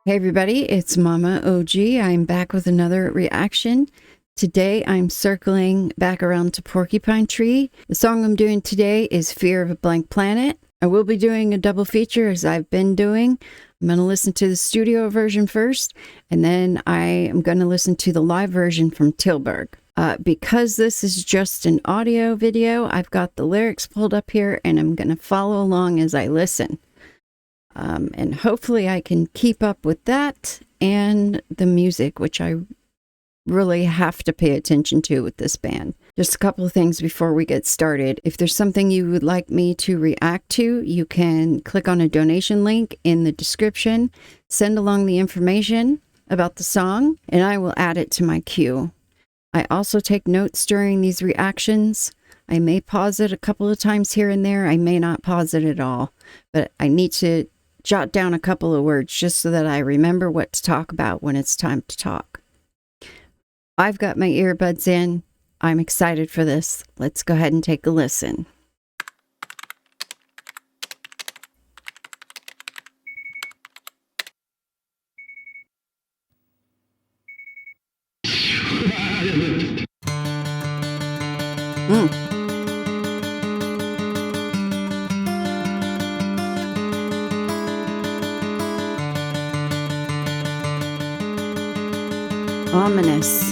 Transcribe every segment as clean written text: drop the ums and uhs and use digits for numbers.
Hey everybody, it's MommaOG. I'm back with another reaction. Today I'm circling back around to Porcupine Tree. The song I'm doing today is Fear of a Blank Planet. I will be doing a double feature as I've been doing. I'm going to listen to the studio version first, and then I am going to listen to the live version from Tilburg. Because this is just an audio video, I've got the lyrics pulled up here and I'm going to follow along as I listen. And hopefully I can keep up with that and the music, which I really have to pay attention to with this band. Just a couple of things before we get started. If there's something you would like me to react to, you can click on a donation link in the description, send along the information about the song, and I will add it to my queue. I also take notes during these reactions. I may pause it a couple of times here and there. I may not pause it at all, but I need to jot down a couple of words just so that I remember what to talk about when it's time to talk. I've got my earbuds in. I'm excited for this. Let's go ahead and take a listen. Ominous.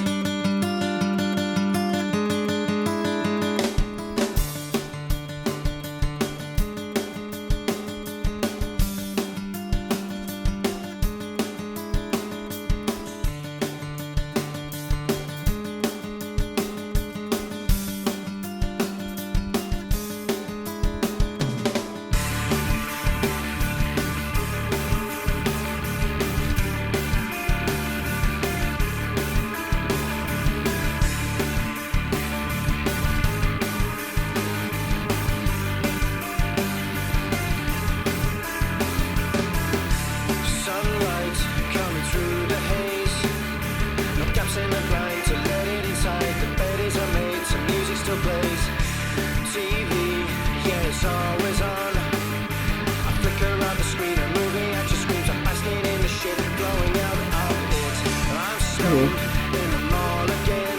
Always on. I flicker around the screen and moving at your screams. I'm basking in the shit blowing out of it. I'm stoned in the mall again.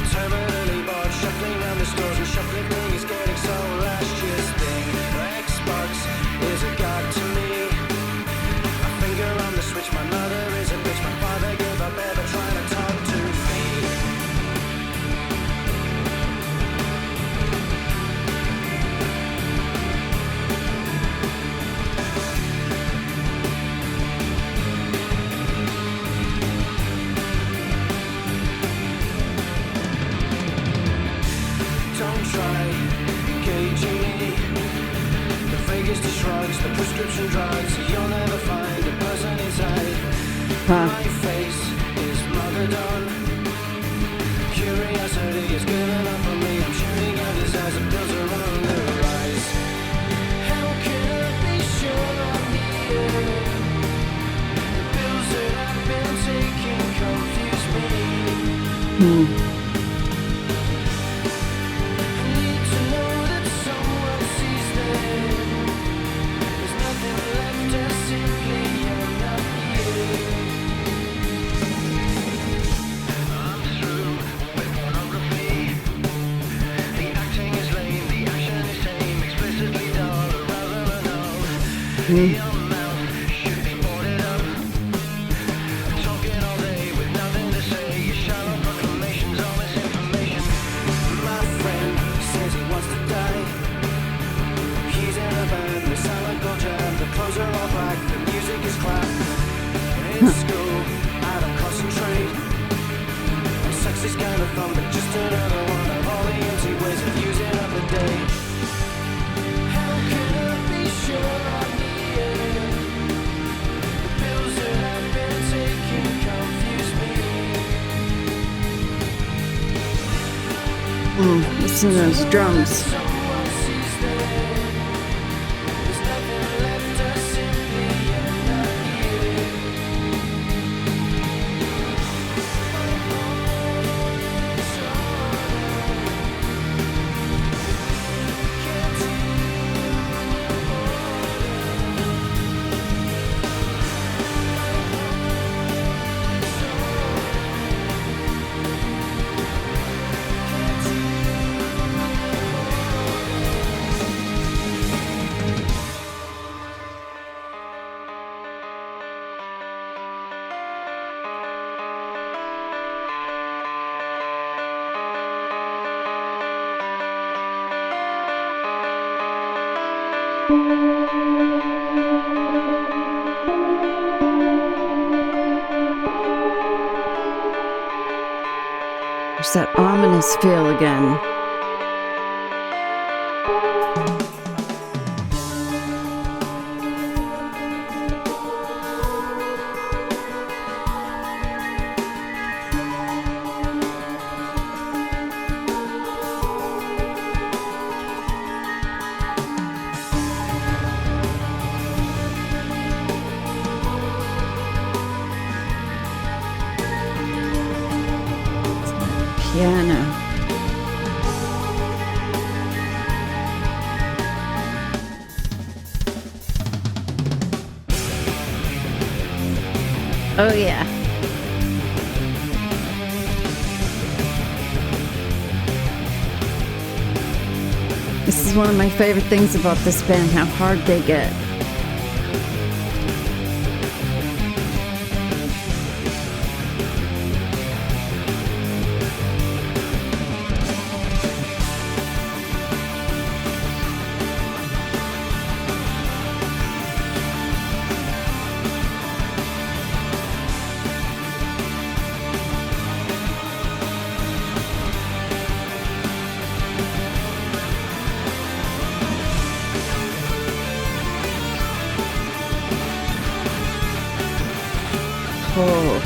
Terminally bored, shuffling down the stores and shuffling thing is getting so last year's thing. Xbox is a god to me. A finger on the switch, my mother is a bitch. My father gave up ever trying to talk to me. The shrugs, the prescription drugs, you'll never find a person inside. My face is smothered on. Curiosity is good enough for me. I'm shooting at this as the pills are on the rise. How can I be sure I'm here? The pills that I've been taking confuse me. Your mouth should be boarded up. Talking all day with nothing to say. Your shallow proclamations, all this information. My friend says he wants to die. He's in a band, they sound like gold jam. The clothes are all black, the music is crap. In school, I don't concentrate. And sex is kind of fun, but just another one of all the empty ways of using up a day. How can I be sure I'm listen to those drums. There's that ominous feel again. Piano. Oh yeah. This is one of my favorite things about this band, how hard they get. Oh.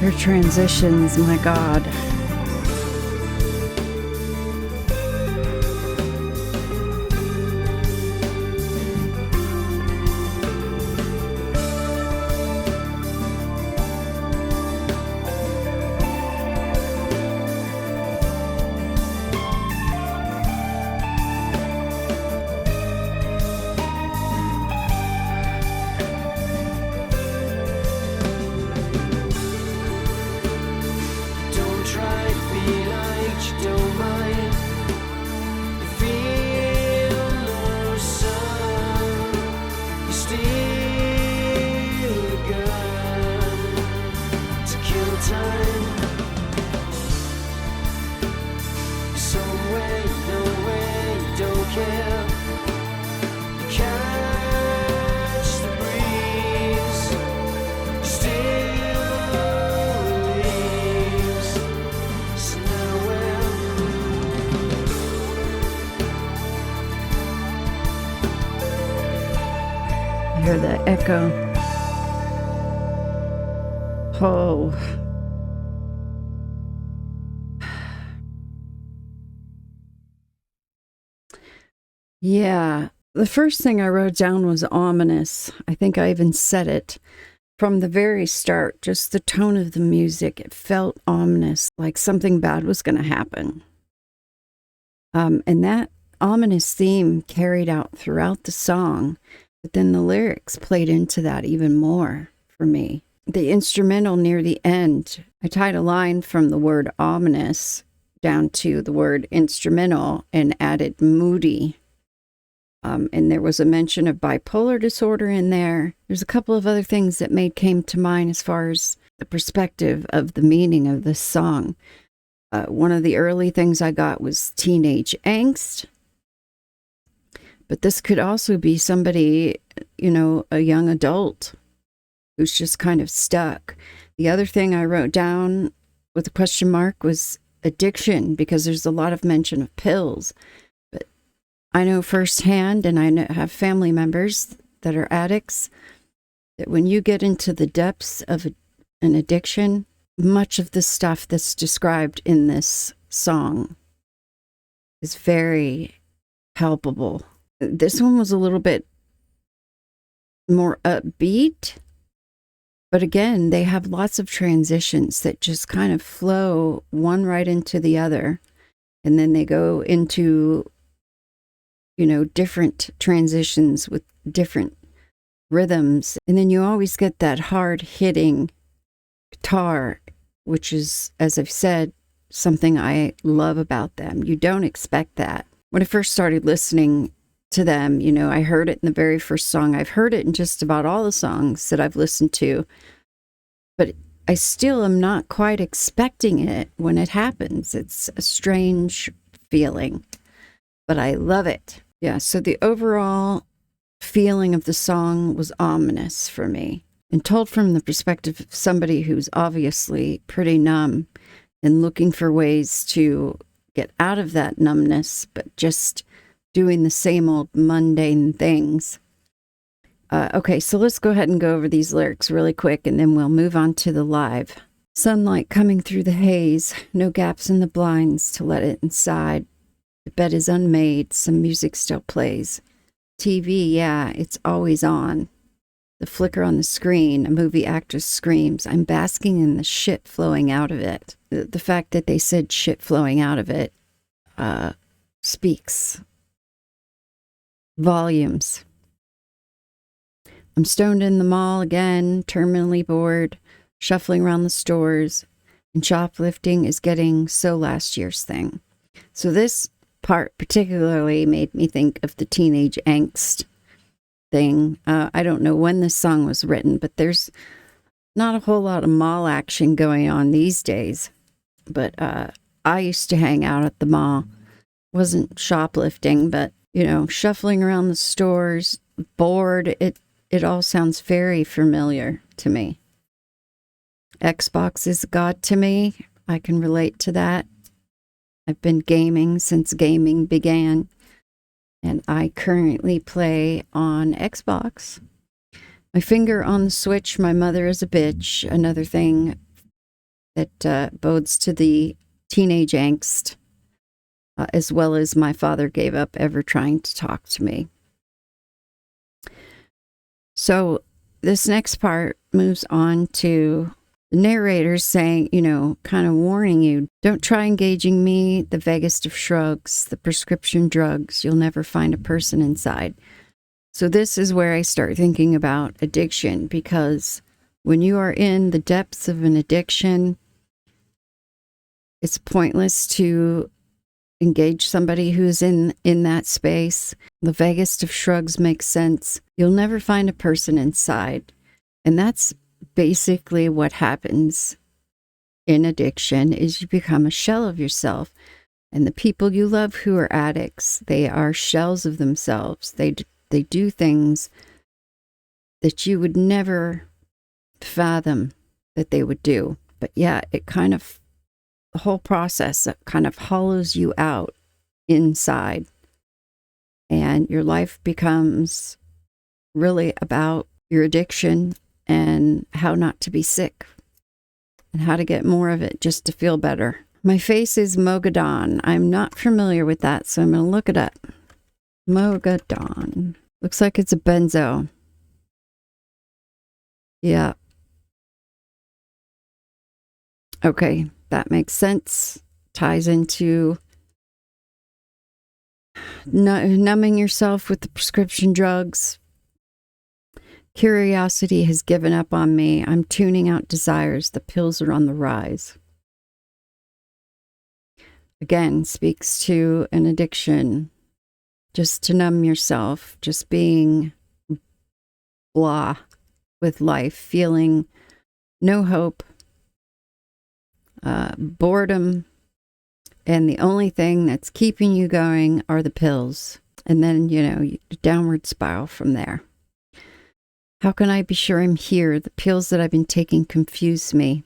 Their transitions, my God. Hear the echo. Oh. Yeah, the first thing I wrote down was ominous. I think I even said it from the very start. Just the tone of the music, it felt ominous, like something bad was going to happen. And that ominous theme carried out throughout the song. But then the lyrics played into that even more for me. The instrumental near the end, I tied a line from the word ominous down to the word instrumental and added moody. And there was a mention of bipolar disorder in there. There's a couple of other things that came to mind as far as the perspective of the meaning of this song. One of the early things I got was teenage angst. But this could also be somebody, a young adult who's just kind of stuck. The other thing I wrote down with a question mark was addiction, because there's a lot of mention of pills. But I know firsthand, and I have family members that are addicts, that when you get into the depths of an addiction, much of the stuff that's described in this song is very palpable. This one was a little bit more upbeat, but again, they have lots of transitions that just kind of flow one right into the other. And then they go into, different transitions with different rhythms. And then you always get that hard hitting guitar, which is, as I've said, something I love about them. You don't expect that. when I first started listening to them, you know, I heard it in the very first song. I've heard it in just about all the songs that I've listened to, but I still am not quite expecting it when it happens. It's a strange feeling, but I love it. Yeah, so the overall feeling of the song was ominous for me, and told from the perspective of somebody who's obviously pretty numb and looking for ways to get out of that numbness, but just doing the same old mundane things. Okay, so let's go ahead and go over these lyrics really quick, and then we'll move on to the live. Sunlight coming through the haze, no gaps in the blinds to let it inside. The bed is unmade, some music still plays. TV, yeah, it's always on. The flicker on the screen, a movie actress screams. I'm basking in the shit flowing out of it. The fact that they said shit flowing out of it speaks volumes. I'm stoned in the mall again, terminally bored, shuffling around the stores, and shoplifting is getting so last year's thing. So this part particularly made me think of the teenage angst thing. I don't know when this song was written, but there's not a whole lot of mall action going on these days. But I used to hang out at the mall. Wasn't shoplifting, but, you know, shuffling around the stores, bored. It all sounds very familiar to me. Xbox is God to me. I can relate to that. I've been gaming since gaming began, and I currently play on Xbox. My finger on the switch, my mother is a bitch, another thing that bodes to the teenage angst, as well as my father gave up ever trying to talk to me. So this next part moves on to the narrator saying, you know, kind of warning you, don't try engaging me, the vaguest of shrugs, the prescription drugs, you'll never find a person inside. So this is where I start thinking about addiction, because when you are in the depths of an addiction, it's pointless to engage somebody who's in that space. The vaguest of shrugs makes sense. You'll never find a person inside. And that's basically what happens in addiction, is you become a shell of yourself. And the people you love who are addicts, they are shells of themselves. They do things that you would never fathom that they would do. But yeah, the whole process kind of hollows you out inside. And your life becomes really about your addiction and how not to be sick and how to get more of it just to feel better. My face is Mogadon. I'm not familiar with that, so I'm going to look it up. Mogadon. Looks like it's a benzo. Yeah. Okay, that makes sense. Ties into numbing yourself with the prescription drugs. Curiosity has given up on me. I'm tuning out desires. The pills are on the rise. Again, speaks to an addiction. Just to numb yourself. Just being blah with life. Feeling no hope. Boredom. And the only thing that's keeping you going are the pills. And then, you know, downward spiral from there. How can I be sure I'm here? The pills that I've been taking confuse me.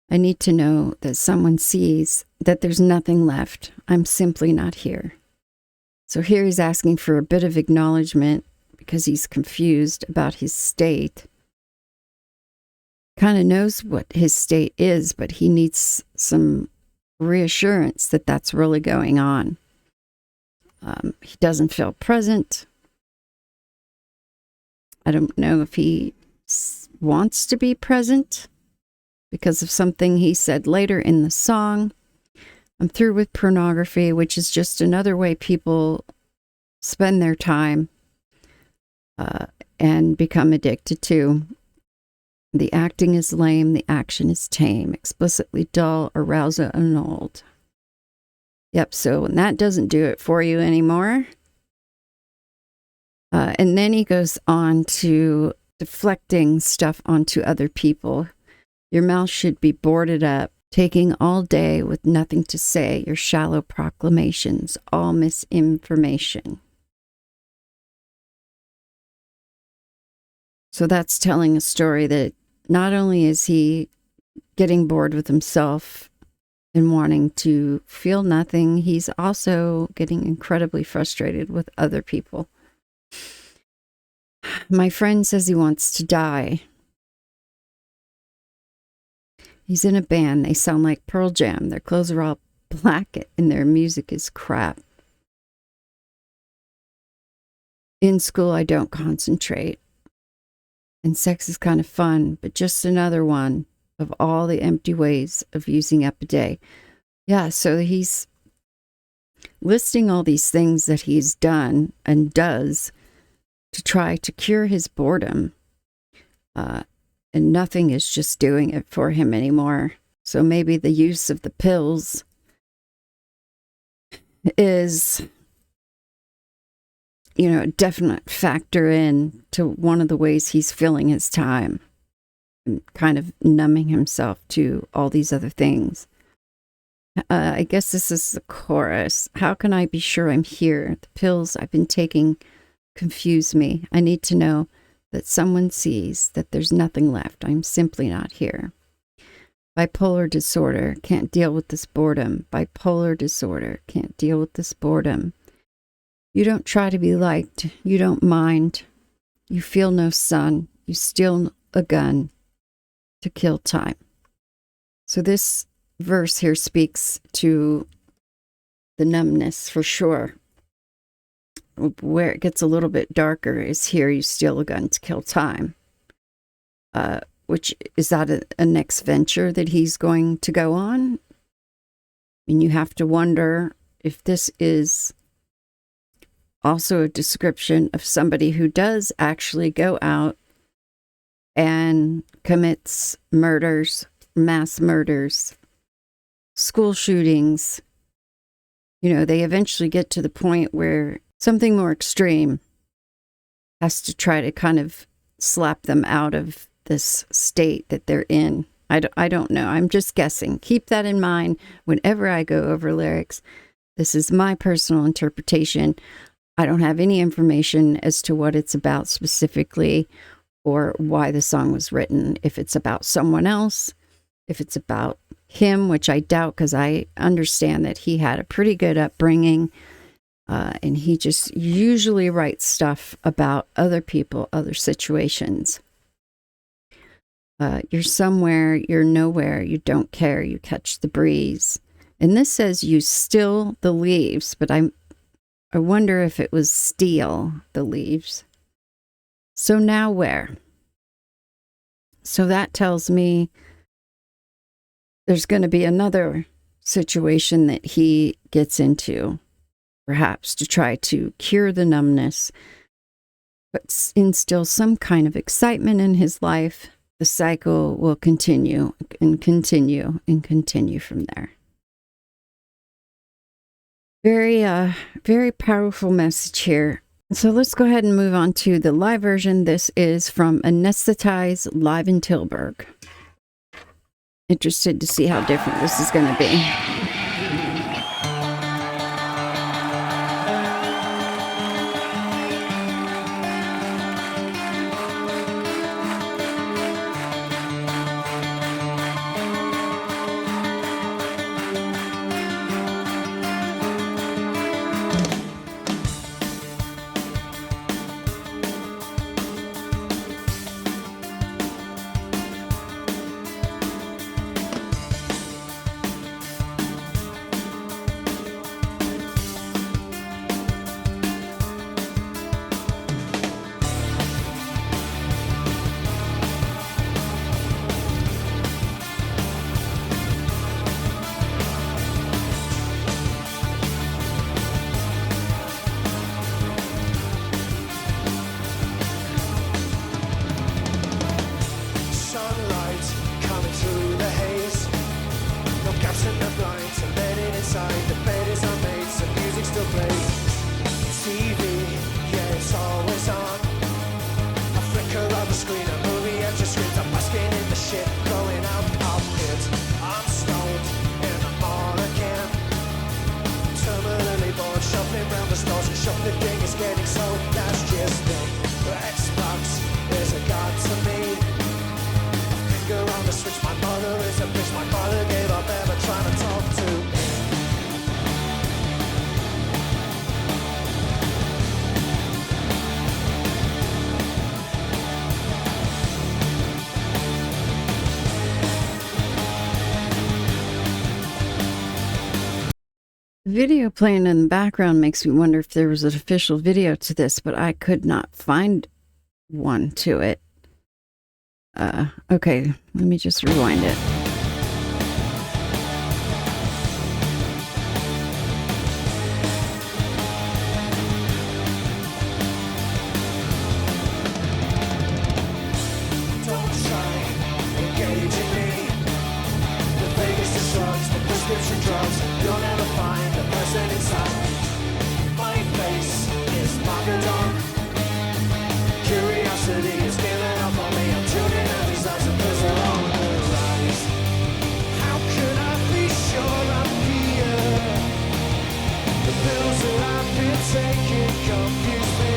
I need to know that someone sees that there's nothing left. I'm simply not here. So here he's asking for a bit of acknowledgement because he's confused about his state. Kind of knows what his state is, but he needs some reassurance that that's really going on. He doesn't feel present. I don't know if he wants to be present because of something he said later in the song. I'm through with pornography, which is just another way people spend their time and become addicted to. The acting is lame, the action is tame, explicitly dull, arousal annulled. Yep, so when that doesn't do it for you anymore. And then he goes on to deflecting stuff onto other people. Your mouth should be boarded up, taking all day with nothing to say, your shallow proclamations, all misinformation. So that's telling a story that not only is he getting bored with himself and wanting to feel nothing, he's also getting incredibly frustrated with other people. My friend says he wants to die. He's in a band. They sound like Pearl Jam. Their clothes are all black and their music is crap. In school, I don't concentrate. And sex is kind of fun, but just another one of all the empty ways of using up a day. Yeah, so he's listing all these things that he's done and does to try to cure his boredom. And nothing is just doing it for him anymore. So maybe the use of the pills is, a definite factor in to one of the ways he's filling his time and kind of numbing himself to all these other things. I guess this is the chorus. How can I be sure I'm here? The pills I've been taking confuse me. I need to know that someone sees that there's nothing left. I'm simply not here. Bipolar disorder, can't deal with this boredom. Bipolar disorder, can't deal with this boredom. You don't try to be liked. You don't mind. You feel no sun. You steal a gun to kill time. So this verse here speaks to the numbness for sure. Where it gets a little bit darker is here, you steal a gun to kill time. Which is that a next venture that he's going to go on? And you have to wonder if this is also a description of somebody who does actually go out and commits murders, mass murders, school shootings. They eventually get to the point where something more extreme has to try to kind of slap them out of this state that they're in. I don't know. I'm just guessing. Keep that in mind whenever I go over lyrics. This is my personal interpretation. I don't have any information as to what it's about specifically or why the song was written. If it's about someone else, if it's about him, which I doubt because I understand that he had a pretty good upbringing. And he just usually writes stuff about other people, other situations. You're somewhere, you're nowhere, you don't care, you catch the breeze. And this says you still the leaves, but I wonder if it was steal the leaves. So now where? So that tells me there's going to be another situation that he gets into, perhaps to try to cure the numbness, but instill some kind of excitement in his life. The cycle will continue and continue and continue from there. Very powerful message here. So let's go ahead and move on to the live version. This is from Anesthetize live in Tilburg. Interested to see how different this is going to be. the thing is getting sold, that's just me. The Xbox is a god to me. Finger on the switch, my mother is a bitch. My father gave up ever trying to talk to me. Video playing in the background makes me wonder if there was an official video to this, but I could not find one to it. Okay, let me just rewind it. Don't try engaging me. The biggest is drugs, the prescription drugs. You'll never find the person inside. My face is marked on. Curiosity is giving up on me. I'm tuning out these eyes and there's are on the rise. How could I be sure I'm here? The pills that I've been taking confuse me.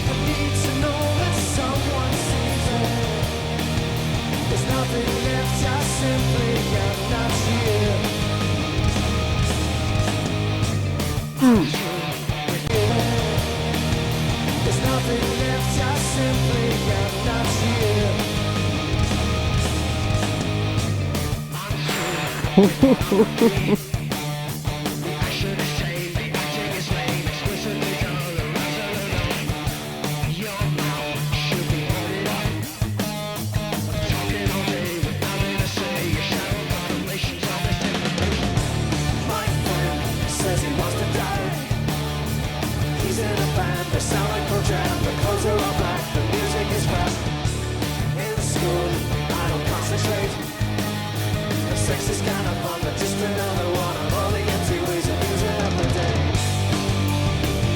I need to know that someone sees it. There's nothing left, I simply am not here. There's nothing left, I simply am not here. I should have said the acting is lame, explicitly colorized. Your mouth should be ordered up. Talking all day with nothing to say. Your shallow contemplations of this information. My friend says he wants to die. He's in a band, they sound like Pro Jam. The clothes are all black, the music is fast. In school, I don't concentrate. The sex is kind of fun, but just another one of all the empty ways of using up the day.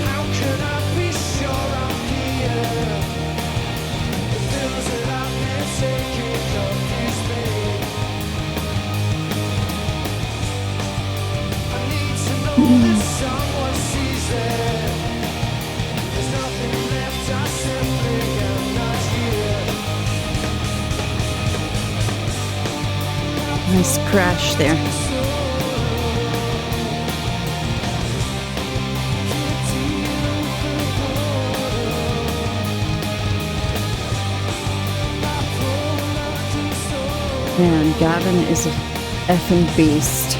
How could I be sure I'm here? The pills that I've been taking confuse me. I need to know that someone sees it. There's nothing left, I simply am not here. Nice crash there. Man, Gavin is a effing beast.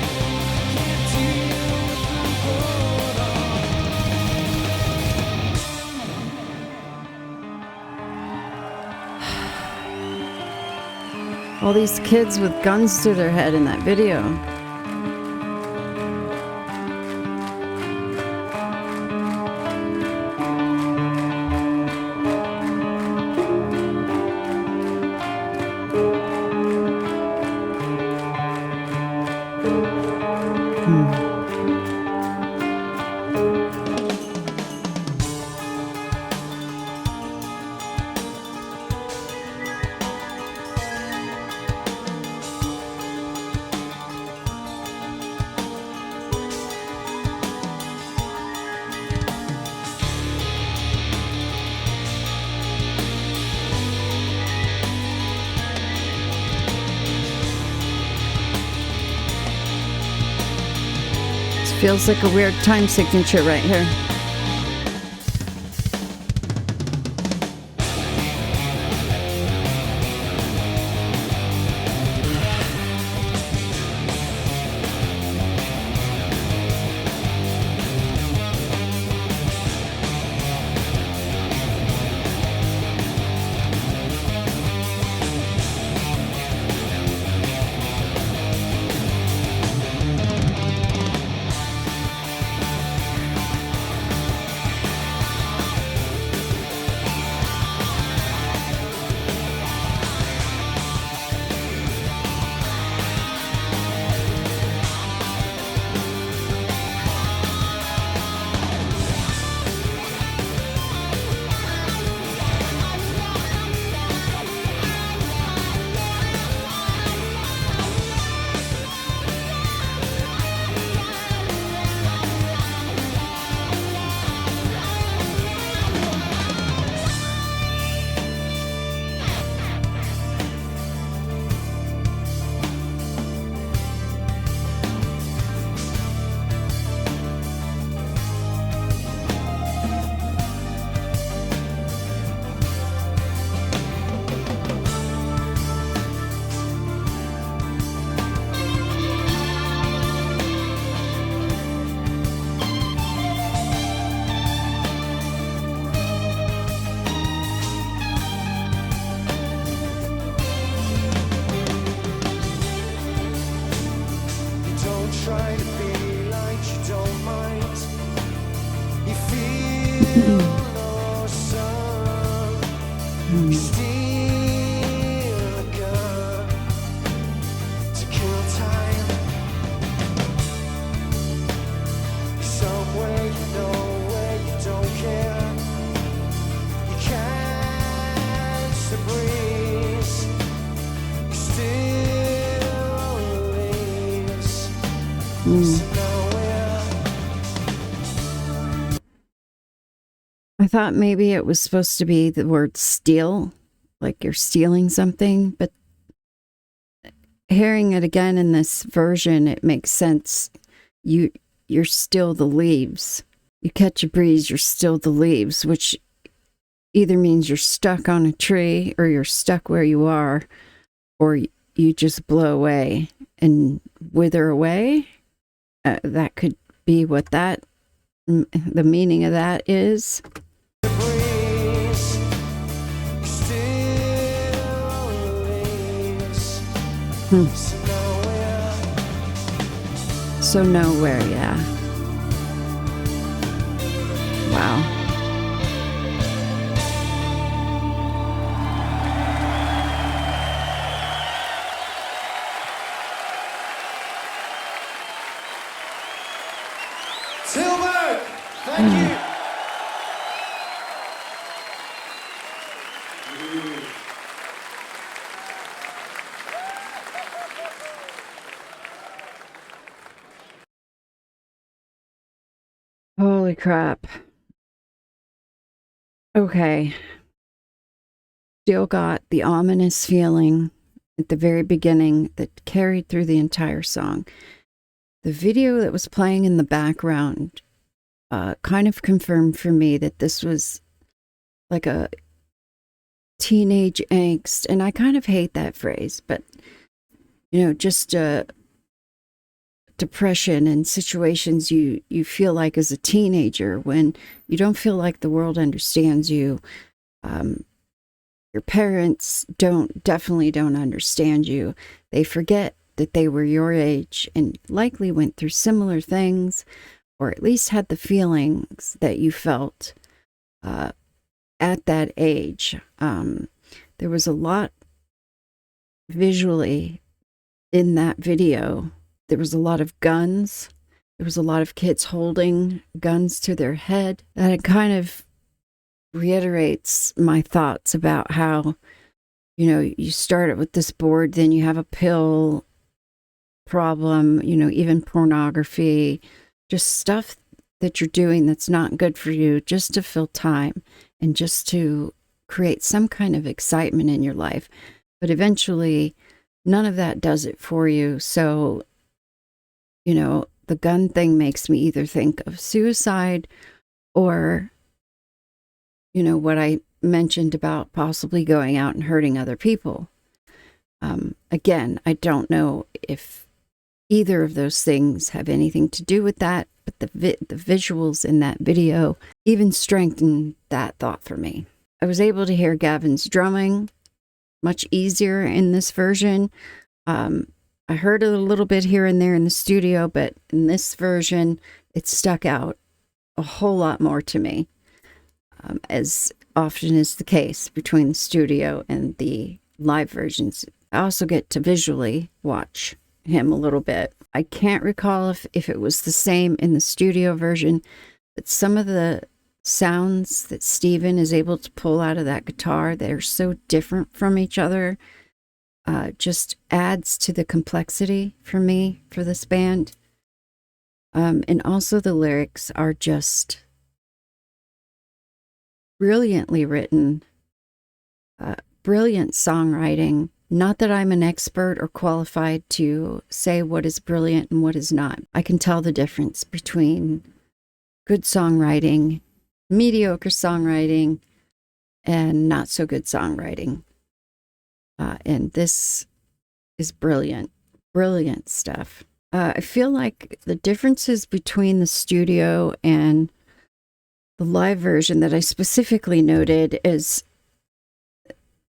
All these kids with guns to their head in that video. Feels like a weird time signature right here. I thought maybe it was supposed to be the word steal, like you're stealing something, but hearing it again in this version, it makes sense. You're still the leaves. You catch a breeze, you're still the leaves, which either means you're stuck on a tree or you're stuck where you are, or you just blow away and wither away. That could be what the meaning of that is. So nowhere, yeah. Wow. Tilburg, thank you. Holy crap. Okay. Still got the ominous feeling at the very beginning that carried through the entire song. The video that was playing in the background kind of confirmed for me that this was like a teenage angst. And I kind of hate that phrase, but, just depression and situations you feel like as a teenager when you don't feel like the world understands you. Your parents definitely don't understand you. They forget that they were your age and likely went through similar things, or at least had the feelings that you felt at that age. There was a lot visually in that video. There was a lot of guns. There was a lot of kids holding guns to their head. And it kind of reiterates my thoughts about how, you start it with this board, then you have a pill problem, even pornography, just stuff that you're doing that's not good for you, just to fill time and just to create some kind of excitement in your life. But eventually, none of that does it for you. So, the gun thing makes me either think of suicide or, what I mentioned about possibly going out and hurting other people. Again, I don't know if either of those things have anything to do with that, but the visuals in that video even strengthened that thought for me. I was able to hear Gavin's drumming much easier in this version. I heard it a little bit here and there in the studio, but in this version, it stuck out a whole lot more to me, as often is the case between the studio and the live versions. I also get to visually watch him a little bit. I can't recall if it was the same in the studio version, but some of the sounds that Steven is able to pull out of that guitar that are so different from each other just adds to the complexity for me for this band. And also the lyrics are just brilliantly written, brilliant songwriting. Not that I'm an expert or qualified to say what is brilliant and what is not. I can tell the difference between good songwriting, mediocre songwriting, and not so good songwriting. And this is brilliant, brilliant stuff. I feel like the differences between the studio and the live version that I specifically noted is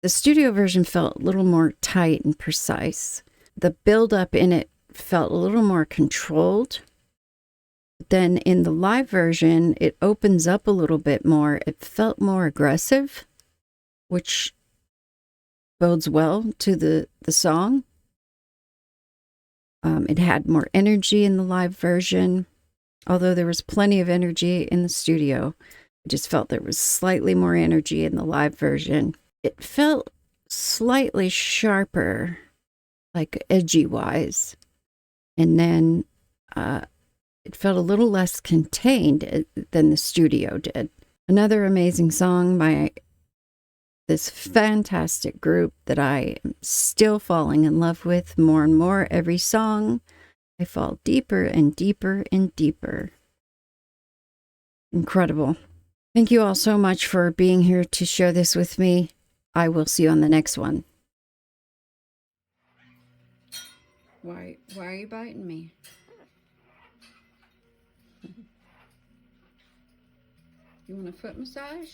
the studio version felt a little more tight and precise. The buildup in it felt a little more controlled. Then in the live version, it opens up a little bit more. It felt more aggressive, which bodes well to the song. It had more energy in the live version, although there was plenty of energy in the studio. I just felt there was slightly more energy in the live version. It felt slightly sharper, like edgy-wise. And then it felt a little less contained than the studio did. Another amazing song by this fantastic group that I am still falling in love with more and more. Every song, I fall deeper and deeper and deeper. Incredible. Thank you all so much for being here to share this with me. I will see you on the next one. Why are you biting me? You want a foot massage?